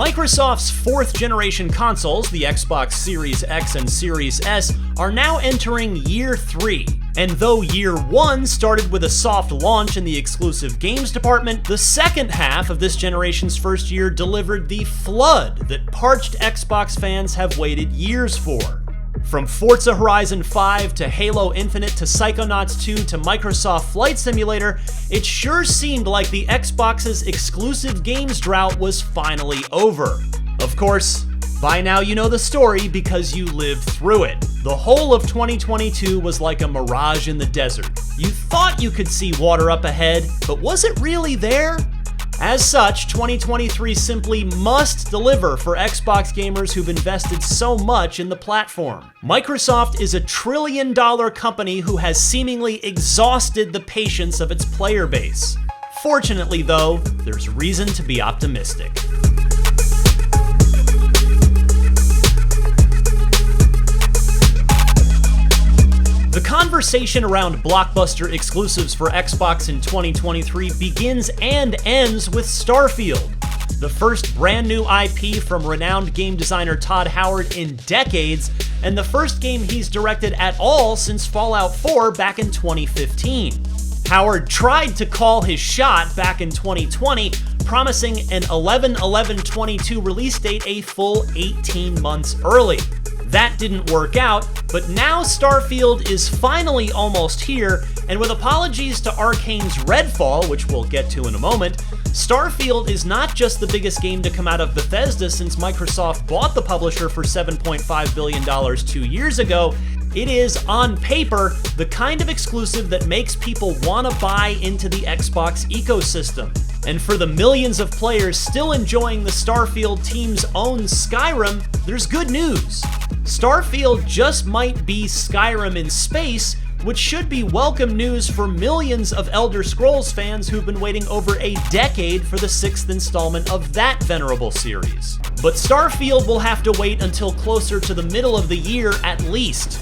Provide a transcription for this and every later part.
Microsoft's fourth-generation consoles, the Xbox Series X and Series S, are now entering Year 3. And though Year 1 started with a soft launch in the exclusive games department, the second half of this generation's first year delivered the flood that parched Xbox fans have waited years for. From Forza Horizon 5 to Halo Infinite to Psychonauts 2 to Microsoft Flight Simulator, it sure seemed like the Xbox's exclusive games drought was finally over. Of course, by now you know the story because you lived through it. The whole of 2022 was like a mirage in the desert. You thought you could see water up ahead, but was it really there? As such, 2023 simply must deliver for Xbox gamers who've invested so much in the platform. Microsoft is a $1 trillion company who has seemingly exhausted the patience of its player base. Fortunately, though, there's reason to be optimistic. The conversation around blockbuster exclusives for Xbox in 2023 begins and ends with Starfield, the first brand new IP from renowned game designer Todd Howard in decades, and the first game he's directed at all since Fallout 4 back in 2015. Howard tried to call his shot back in 2020, promising an 11/11/22 release date a full 18 months early. That didn't work out, but now Starfield is finally almost here, and with apologies to Arcane's Redfall, which we'll get to in a moment, Starfield is not just the biggest game to come out of Bethesda since Microsoft bought the publisher for $7.5 billion 2 years ago. It is, on paper, the kind of exclusive that makes people want to buy into the Xbox ecosystem. And for the millions of players still enjoying the Starfield team's own Skyrim, there's good news. Starfield just might be Skyrim in space, which should be welcome news for millions of Elder Scrolls fans who've been waiting over a decade for the 6th installment of that venerable series. But Starfield will have to wait until closer to the middle of the year at least.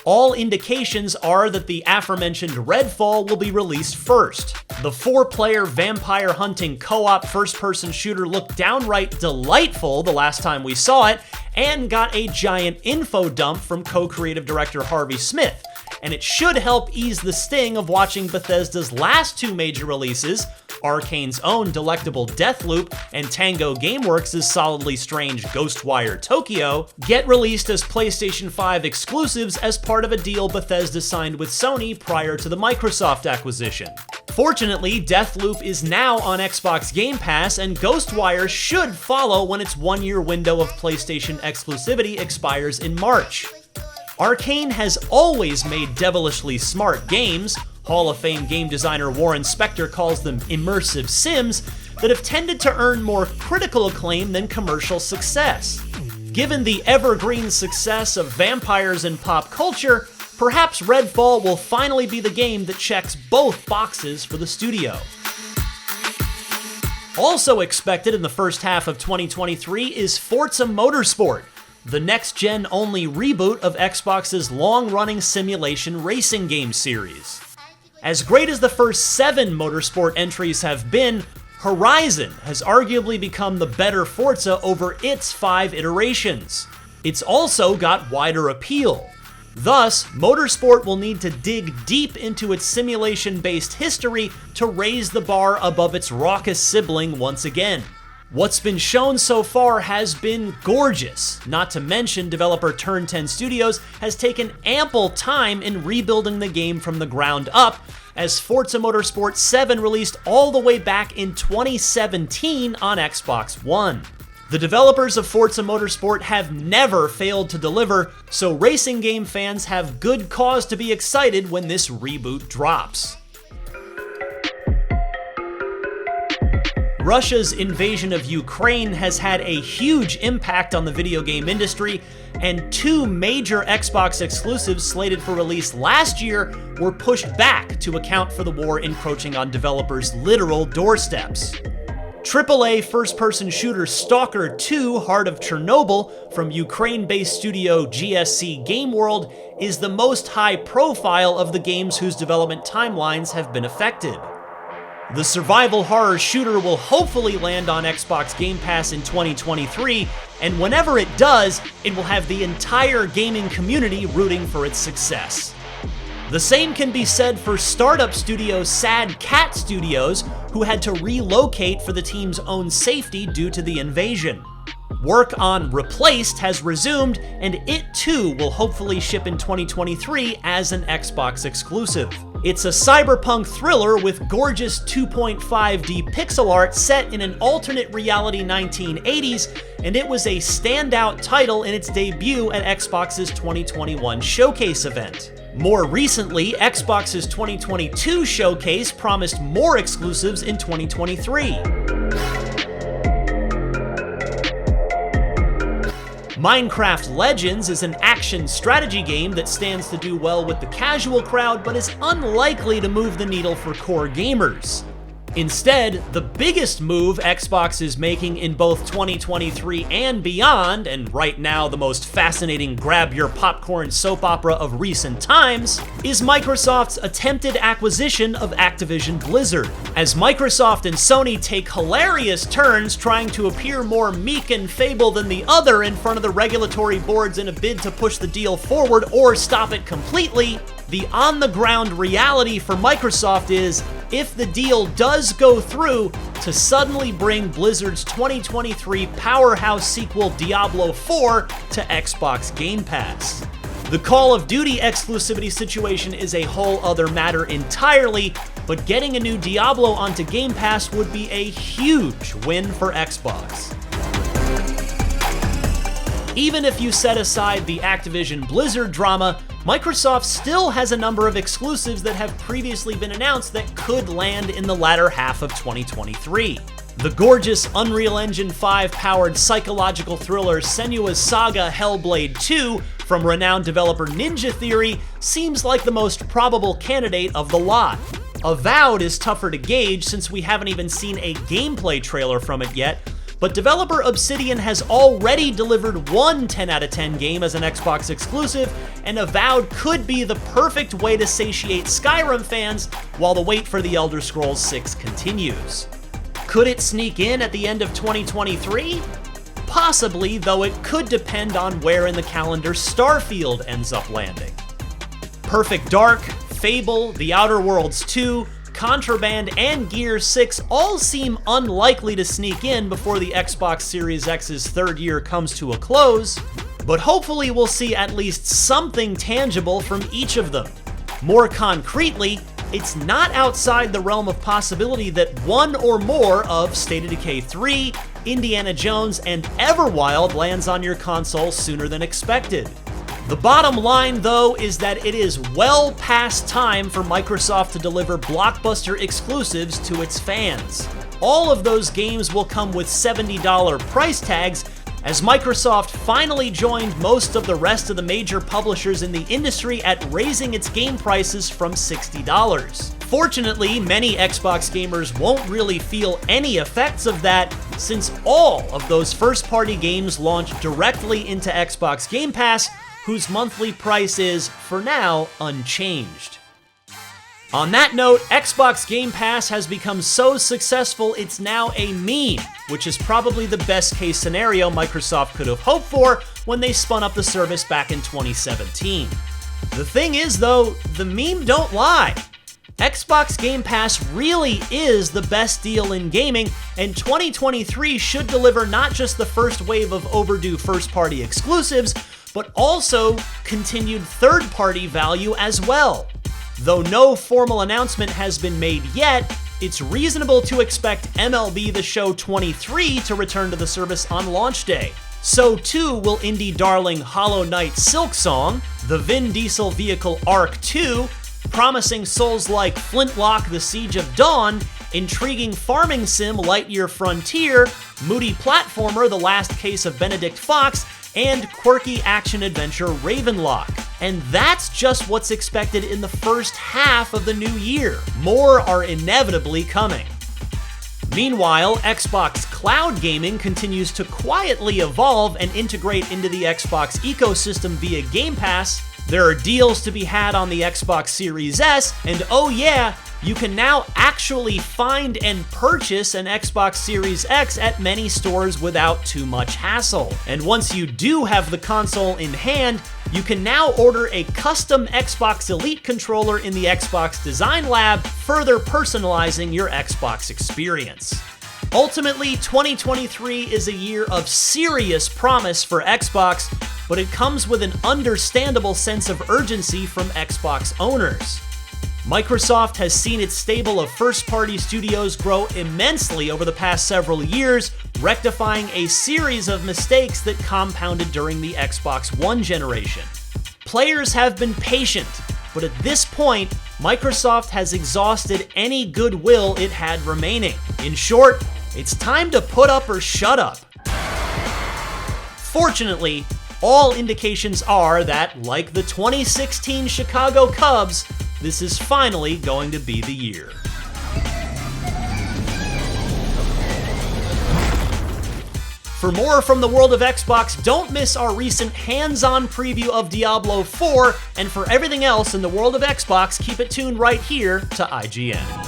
All indications are that the aforementioned Redfall will be released first. The 4-player vampire hunting co-op first-person shooter looked downright delightful the last time we saw it, and got a giant info dump from co-creative director Harvey Smith. And it should help ease the sting of watching Bethesda's last 2 major releases, Arcane's own delectable Deathloop and Tango Gameworks' solidly strange Ghostwire Tokyo, get released as PlayStation 5 exclusives as part of a deal Bethesda signed with Sony prior to the Microsoft acquisition. Fortunately, Deathloop is now on Xbox Game Pass, and Ghostwire should follow when its 1-year window of PlayStation exclusivity expires in March. Arcane has always made devilishly smart games. Hall of Fame game designer Warren Spector calls them immersive sims that have tended to earn more critical acclaim than commercial success. Given the evergreen success of vampires in pop culture, perhaps Redfall will finally be the game that checks both boxes for the studio. Also expected in the first half of 2023 is Forza Motorsport, the next-gen only reboot of Xbox's long-running simulation racing game series. As great as the first 7 Motorsport entries have been, Horizon has arguably become the better Forza over its 5 iterations. It's also got wider appeal. Thus, Motorsport will need to dig deep into its simulation-based history to raise the bar above its raucous sibling once again. What's been shown so far has been gorgeous, not to mention developer Turn 10 Studios has taken ample time in rebuilding the game from the ground up, as Forza Motorsport 7 released all the way back in 2017 on Xbox One. The developers of Forza Motorsport have never failed to deliver, so racing game fans have good cause to be excited when this reboot drops. Russia's invasion of Ukraine has had a huge impact on the video game industry, and 2 major Xbox exclusives slated for release last year were pushed back to account for the war encroaching on developers' literal doorsteps. AAA first-person shooter Stalker 2: Heart of Chernobyl from Ukraine-based studio GSC Game World is the most high-profile of the games whose development timelines have been affected. The survival horror shooter will hopefully land on Xbox Game Pass in 2023, and whenever it does, it will have the entire gaming community rooting for its success. The same can be said for startup studio Sad Cat Studios, who had to relocate for the team's own safety due to the invasion. Work on Replaced has resumed, and it too will hopefully ship in 2023 as an Xbox exclusive. It's a cyberpunk thriller with gorgeous 2.5D pixel art set in an alternate reality 1980s, and it was a standout title in its debut at Xbox's 2021 showcase event. More recently, Xbox's 2022 showcase promised more exclusives in 2023. Minecraft Legends is an action strategy game that stands to do well with the casual crowd, but is unlikely to move the needle for core gamers. Instead, the biggest move Xbox is making in both 2023 and beyond, and right now the most fascinating grab-your-popcorn soap opera of recent times, is Microsoft's attempted acquisition of Activision Blizzard. As Microsoft and Sony take hilarious turns trying to appear more meek and fable than the other in front of the regulatory boards in a bid to push the deal forward or stop it completely, the on-the-ground reality for Microsoft is, if the deal does go through, to suddenly bring Blizzard's 2023 powerhouse sequel Diablo 4 to Xbox Game Pass. The Call of Duty exclusivity situation is a whole other matter entirely, but getting a new Diablo onto Game Pass would be a huge win for Xbox. Even if you set aside the Activision Blizzard drama, Microsoft still has a number of exclusives that have previously been announced that could land in the latter half of 2023. The gorgeous Unreal Engine 5 powered psychological thriller Senua's Saga Hellblade 2 from renowned developer Ninja Theory seems like the most probable candidate of the lot. Avowed is tougher to gauge since we haven't even seen a gameplay trailer from it yet, but developer Obsidian has already delivered one 10 out of 10 game as an Xbox exclusive, and Avowed could be the perfect way to satiate Skyrim fans while the wait for The Elder Scrolls 6 continues. Could it sneak in at the end of 2023? Possibly, though it could depend on where in the calendar Starfield ends up landing. Perfect Dark, Fable, The Outer Worlds 2, Contraband, and Gears 6 all seem unlikely to sneak in before the Xbox Series X's third year comes to a close, but hopefully we'll see at least something tangible from each of them. More concretely, it's not outside the realm of possibility that one or more of State of Decay 3, Indiana Jones, and Everwild lands on your console sooner than expected. The bottom line, though, is that it is well past time for Microsoft to deliver blockbuster exclusives to its fans. All of those games will come with $70 price tags, as Microsoft finally joined most of the rest of the major publishers in the industry at raising its game prices from $60. Fortunately, many Xbox gamers won't really feel any effects of that, since all of those first-party games launch directly into Xbox Game Pass, whose monthly price is, for now, unchanged. On that note, Xbox Game Pass has become so successful it's now a meme, which is probably the best case scenario Microsoft could have hoped for when they spun up the service back in 2017. The thing is, though, the meme don't lie. Xbox Game Pass really is the best deal in gaming, and 2023 should deliver not just the first wave of overdue first-party exclusives, but also continued third-party value as well. Though no formal announcement has been made yet, it's reasonable to expect MLB The Show 23 to return to the service on launch day. So too will indie darling Hollow Knight Silksong, the Vin Diesel vehicle Arc 2, promising souls like Flintlock The Siege of Dawn, intriguing farming sim Lightyear Frontier, moody platformer The Last Case of Benedict Fox, and quirky action-adventure Ravenlock. And that's just what's expected in the first half of the new year. More are inevitably coming. Meanwhile, Xbox Cloud Gaming continues to quietly evolve and integrate into the Xbox ecosystem via Game Pass. There are deals to be had on the Xbox Series S, and oh yeah, you can now actually find and purchase an Xbox Series X at many stores without too much hassle. And once you do have the console in hand, you can now order a custom Xbox Elite controller in the Xbox Design Lab, further personalizing your Xbox experience. Ultimately, 2023 is a year of serious promise for Xbox, but it comes with an understandable sense of urgency from Xbox owners. Microsoft has seen its stable of first-party studios grow immensely over the past several years, rectifying a series of mistakes that compounded during the Xbox One generation. Players have been patient, but at this point, Microsoft has exhausted any goodwill it had remaining. In short, it's time to put up or shut up. Fortunately, all indications are that, like the 2016 Chicago Cubs, this is finally going to be the year. For more from the world of Xbox, don't miss our recent hands-on preview of Diablo 4, and for everything else in the world of Xbox, keep it tuned right here to IGN.